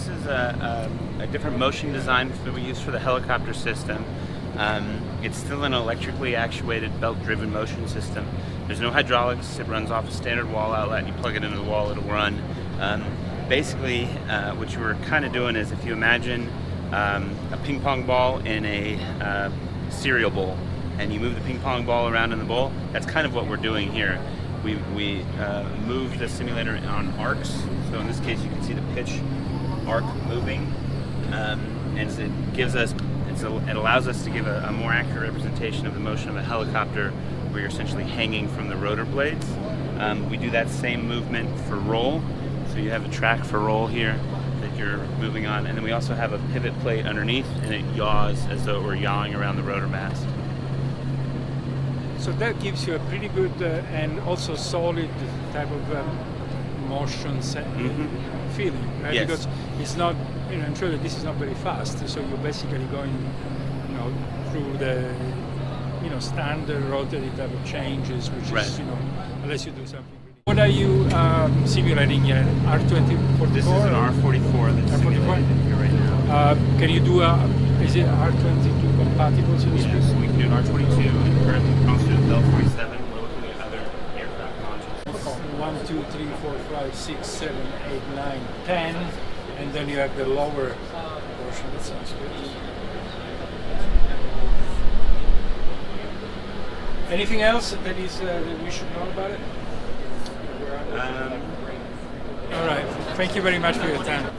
this is a different motion design that we use for the helicopter system. It's still an electrically actuated belt-driven motion system. There's no hydraulics. It runs off a standard wall outlet, and you plug it into the wall, it'll run. Basically, what you were kind of doing is if you imagine a ping pong ball in a cereal bowl, and you move the ping pong ball around in the bowl, that's kind of what we're doing here. We moved the simulator on arcs, so in this case you can see the pitch arc moving, and it gives us, it allows us to give a more accurate representation of the motion of a helicopter, where you're essentially hanging from the rotor blades. We do that same movement for roll, so you have a track for roll here that you're moving on, and then we also have a pivot plate underneath, and it yaws as though we're yawing around the rotor mast. So that gives you a pretty good and also solid type of motions feeling, right? Yes. Because it's not, I'm sure that this is not very fast, so you're basically going, through the, standard rotary type of changes, which right. is, unless you do something. What are you simulating here? R44? This is an R44 that's simulated here right now. Can you do is it R22 compatible, so to speak? Yes, we can do an R22 and currently constitute L47. We're looking at other aircraft modules. 1, 2, 3, 4, 5, 6, 7, 8, 9, 10, and then you have the lower portion. That sounds good. Anything else that is that we should know about it? All right. Thank you very much for your time.